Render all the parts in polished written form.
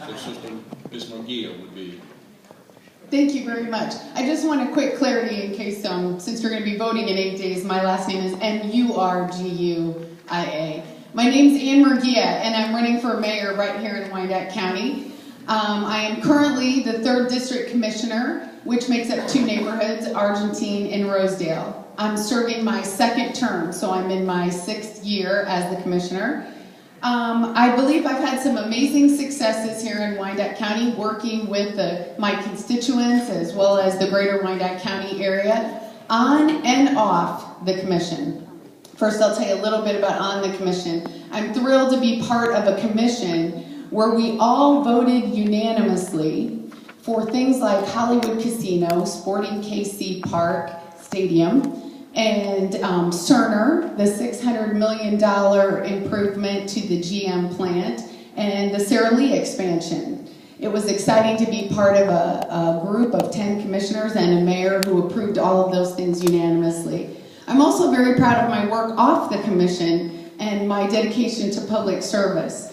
Assistant Ms. Murguia would be. Thank you very much. I just want a quick clarity in case, since you're going to be voting in 8 days, my last name is Murguia. My name's Ann Murguia, and I'm running for mayor right here in Wyandotte County. I am currently the 3rd District Commissioner, which makes up 2 neighborhoods, Argentine and Rosedale. I'm serving my 2nd term, so I'm in my 6th year as the Commissioner. I believe I've had some amazing successes here in Wyandotte County working with my constituents as well as the greater Wyandotte County area on and off the commission. First, I'll tell you a little bit about on the commission. I'm thrilled to be part of a commission where we all voted unanimously for things like Hollywood Casino, Sporting KC Park Stadium, and Cerner, the $600 million improvement to the GM plant, and the Sara Lee expansion. It was exciting to be part of a group of 10 commissioners and a mayor who approved all of those things unanimously. I'm also very proud of my work off the commission and my dedication to public service.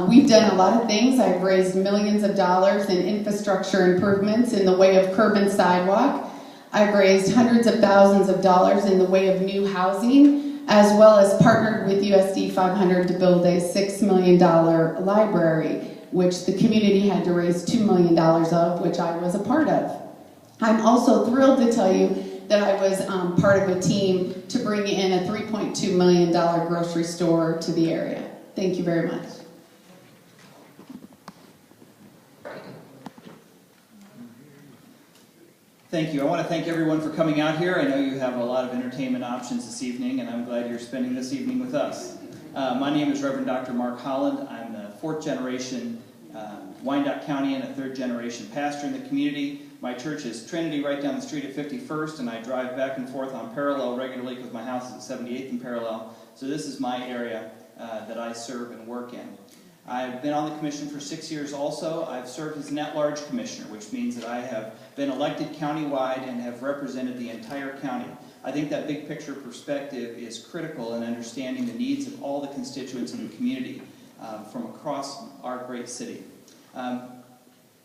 We've done a lot of things. I've raised millions of dollars in infrastructure improvements in the way of curb and sidewalk. I've raised hundreds of thousands of dollars in the way of new housing, as well as partnered with USD 500 to build a $6 million library, which the community had to raise $2 million of, which I was a part of. I'm also thrilled to tell you that I was part of a team to bring in a $3.2 million grocery store to the area. Thank you very much. Thank you. I want to thank everyone for coming out here. I know you have a lot of entertainment options this evening, and I'm glad you're spending this evening with us. My name is Reverend Dr. Mark Holland. I'm a 4th generation Wyandotte County and a 3rd generation pastor in the community. My church is Trinity right down the street at 51st, and I drive back and forth on Parallel regularly because my house is at 78th and Parallel. So this is my area that I serve and work in. I've been on the commission for 6 years also. I've served as an at-large commissioner, which means that I have been elected countywide and have represented the entire county. I think that big picture perspective is critical in understanding the needs of all the constituents in the community from across our great city.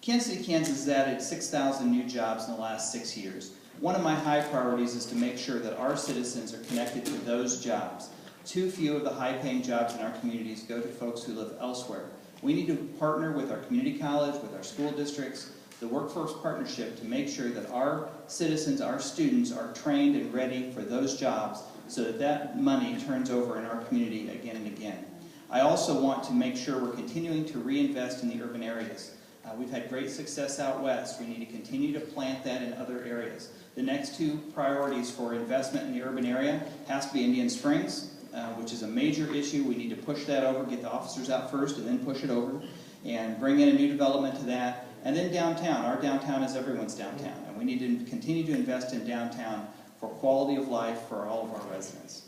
Kansas City, Kansas has added 6,000 new jobs in the last 6 years. One of my high priorities is to make sure that our citizens are connected to those jobs. Too few of the high-paying jobs in our communities go to folks who live elsewhere. We need to partner with our community college, with our school districts, the workforce partnership to make sure that our citizens, our students are trained and ready for those jobs so that that money turns over in our community again and again. I also want to make sure we're continuing to reinvest in the urban areas. We've had great success out west. We need to continue to plant that in other areas. The next 2 priorities for investment in the urban area has to be Indian Springs, which is a major issue. We need to push that over, get the officers out first, and then push it over, and bring in a new development to that. And then downtown. Our downtown is everyone's downtown, and we need to continue to invest in downtown for quality of life for all of our residents.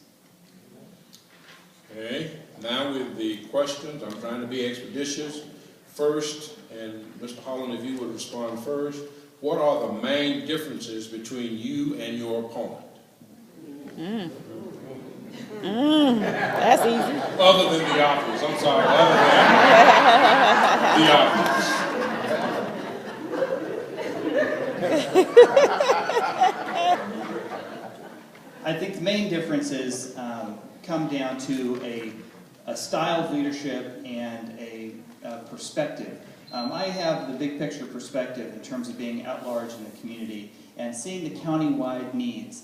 Okay, now with the questions, I'm trying to be expeditious. First, and Mr. Holland, if you would respond first, what are the main differences between you and your opponent? That's easy. Other than the obvious, I'm sorry, other than the obvious. I think the main differences come down to a style of leadership and a perspective. I have the big picture perspective in terms of being at large in the community and seeing the county-wide needs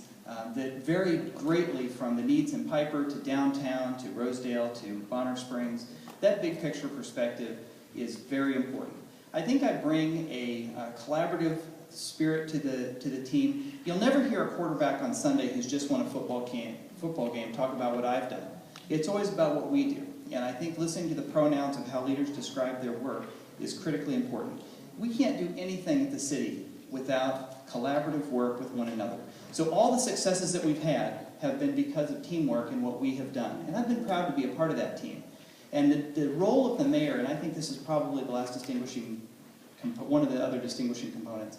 that vary greatly from the needs in Piper to downtown to Rosedale to Bonner Springs. That big picture perspective is very important. I think I bring a collaborative spirit to the team. You'll never hear a quarterback on Sunday who's just won a football game talk about what I've done. It's always about what we do. And I think listening to the pronouns of how leaders describe their work is critically important. We can't do anything at the city without collaborative work with one another. So all the successes that we've had have been because of teamwork and what we have done. And I've been proud to be a part of that team. And the role of the mayor, and I think this is probably the last one of the other distinguishing components,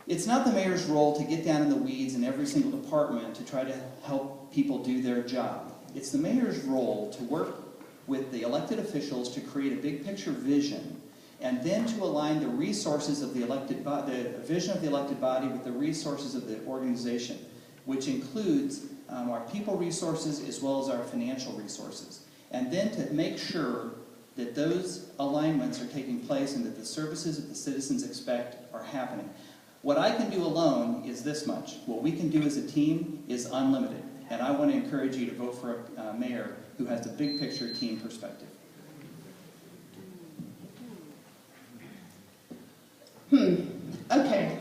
it's not the mayor's role to get down in the weeds in every single department to try to help people do their job. It's the mayor's role to work with the elected officials to create a big picture vision, and then to align the resources of the elected the vision of the elected body with the resources of the organization, which includes our people resources as well as our financial resources. And then to make sure that those alignments are taking place and that the services that the citizens expect are happening. What I can do alone is this much. What we can do as a team is unlimited. And I want to encourage you to vote for a mayor who has the big picture team perspective. Okay.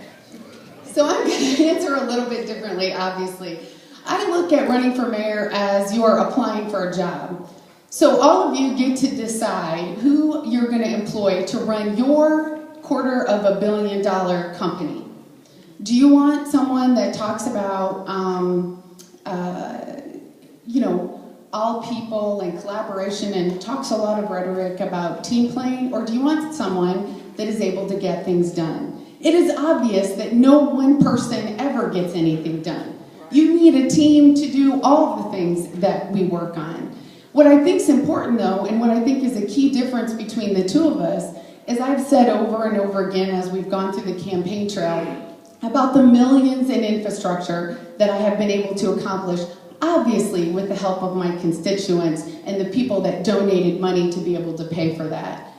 So I'm going to answer a little bit differently, obviously. I look at running for mayor as you're applying for a job. So all of you get to decide who you're going to employ to run your $250 million company. Do you want someone that talks about, all people and collaboration and talks a lot of rhetoric about team playing, or do you want someone that is able to get things done? It is obvious that no one person ever gets anything done. You need a team to do all of the things that we work on. What I think is important, though, and what I think is a key difference between the two of us, is I've said over and over again as we've gone through the campaign trail about the millions in infrastructure that I have been able to accomplish, obviously with the help of my constituents and the people that donated money to be able to pay for that.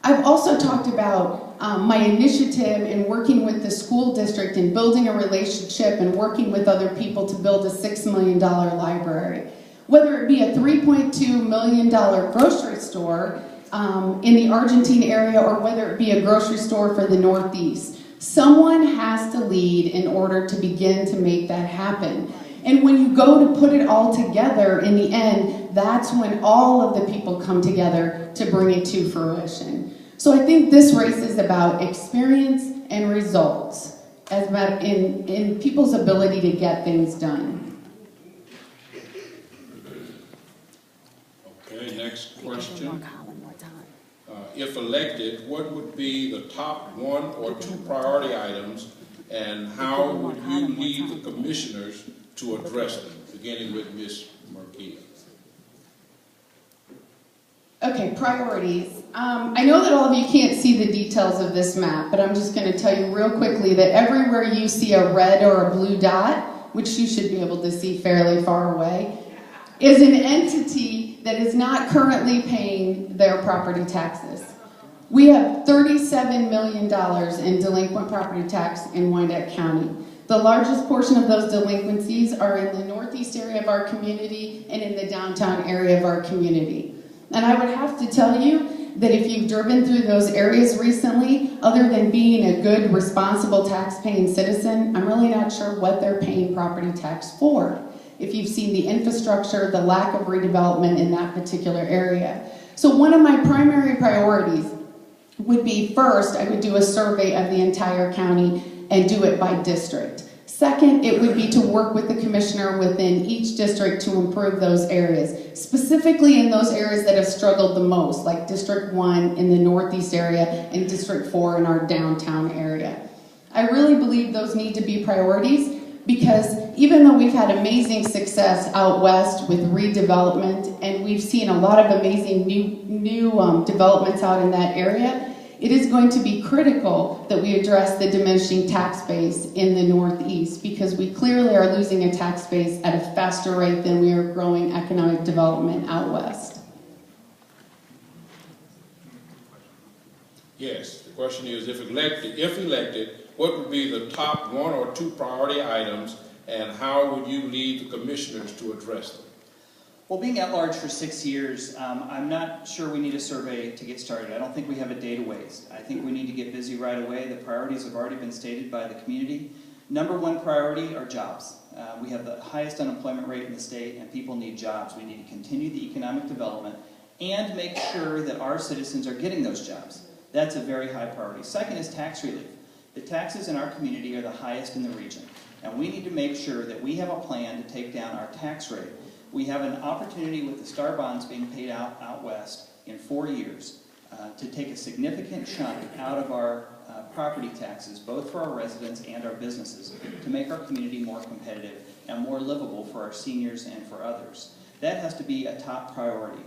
I've also talked about my initiative in working with the school district and building a relationship and working with other people to build a $6 million library. Whether it be a $3.2 million grocery store in the Argentine area or whether it be a grocery store for the Northeast, someone has to lead in order to begin to make that happen. And when you go to put it all together in the end, that's when all of the people come together to bring it to fruition. So I think this race is about experience and results, as about in people's ability to get things done. Okay, next question. If elected, what would be the top 1 or 2 priority items, and how would you lead the commissioners to address them, beginning with Ms. Murguia? Okay, priorities. I know that all of you can't see the details of this map, but I'm just going to tell you real quickly that everywhere you see a red or a blue dot, which you should be able to see fairly far away, is an entity that is not currently paying their property taxes. We have $37 million in delinquent property tax in Wyandotte County. The largest portion of those delinquencies are in the northeast area of our community and in the downtown area of our community. And I would have to tell you that if you've driven through those areas recently, other than being a good, responsible tax-paying citizen, I'm really not sure what they're paying property tax for. If you've seen the infrastructure, the lack of redevelopment in that particular area. So one of my primary priorities would be, first, I would do a survey of the entire county and do it by district. Second, it would be to work with the commissioner within each district to improve those areas, specifically in those areas that have struggled the most, like District 1 in the Northeast area and District 4 in our downtown area. I really believe those need to be priorities because even though we've had amazing success out west with redevelopment and we've seen a lot of amazing new developments out in that area, it is going to be critical that we address the diminishing tax base in the Northeast because we clearly are losing a tax base at a faster rate than we are growing economic development out west. Yes, the question is, if elected, what would be the top 1 or 2 priority items, and how would you lead the commissioners to address them? Well, being at large for 6 years, I'm not sure we need a survey to get started. I don't think we have a day to waste. I think we need to get busy right away. The priorities have already been stated by the community. Number 1 priority are jobs. We have the highest unemployment rate in the state, and people need jobs. We need to continue the economic development and make sure that our citizens are getting those jobs. That's a very high priority. Second is tax relief. The taxes in our community are the highest in the region, and we need to make sure that we have a plan to take down our tax rate. We have an opportunity with the STAR bonds being paid out west in 4 years to take a significant chunk out of our property taxes, both for our residents and our businesses, to make our community more competitive and more livable for our seniors and for others. That has to be a top priority.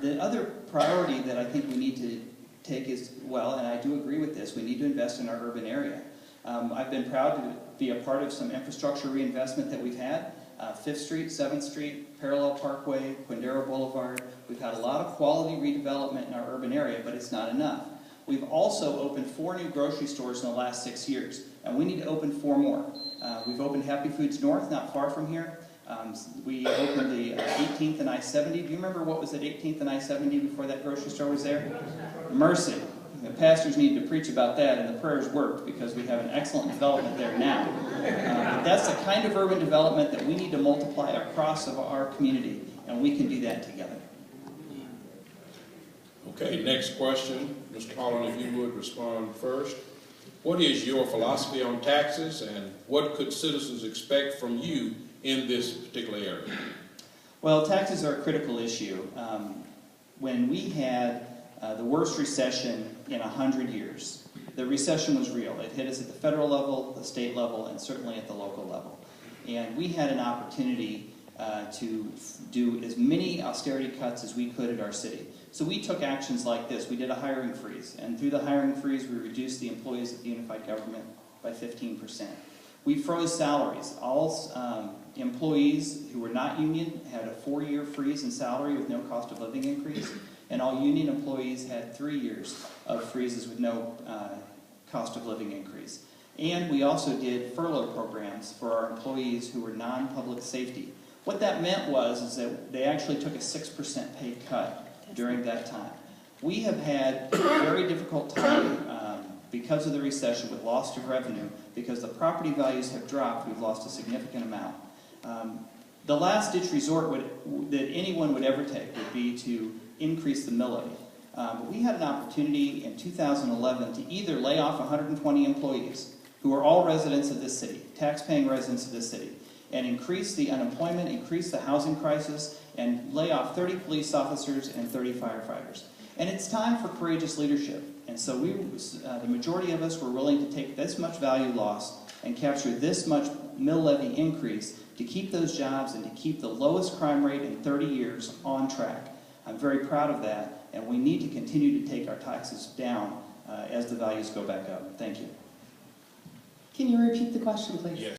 The other priority that I think we need to take is, well, and I do agree with this, we need to invest in our urban area. I've been proud to be a part of some infrastructure reinvestment that we've had. 5th Street, 7th Street, Parallel Parkway, Quindaro Boulevard. We've had a lot of quality redevelopment in our urban area, but it's not enough. We've also opened 4 new grocery stores in the last 6 years, and we need to open 4 more. We've opened Happy Foods North, not far from here. We opened the 18th and I-70. Do you remember what was at 18th and I-70 before that grocery store was there? Mercy. The pastors need to preach about that, and the prayers worked because we have an excellent development there now. But that's the kind of urban development that we need to multiply across of our community, and we can do that together. Okay, next question. Mr. Holland, if you would respond first. What is your philosophy on taxes, and what could citizens expect from you in this particular area? Well, taxes are a critical issue. When we had the worst recession in 100 years, the recession was real. It hit us at the federal level, the state level, and certainly at the local level. And we had an opportunity to do as many austerity cuts as we could at our city. So we took actions like this. We did a hiring freeze, and through the hiring freeze, we reduced the employees at the unified government by 15%. We froze salaries. All employees who were not union had a 4-year freeze in salary with no cost of living increase, and all union employees had 3 years of freezes with no cost of living increase. And we also did furlough programs for our employees who were non-public safety. What that meant is that they actually took a 6% pay cut during that time. We have had a very difficult time because of the recession with loss of revenue. Because the property values have dropped, we've lost a significant amount. The last-ditch resort that anyone would ever take would be to increase the mill levy. But we had an opportunity in 2011 to either lay off 120 employees who are all residents of this city, tax-paying residents of this city, and increase the unemployment, increase the housing crisis, and lay off 30 police officers and 30 firefighters. And it's time for courageous leadership. And so the majority of us were willing to take this much value loss and capture this much mill levy increase to keep those jobs and to keep the lowest crime rate in 30 years on track. I'm very proud of that, and we need to continue to take our taxes down as the values go back up. Thank you. Can you repeat the question, please? Yes.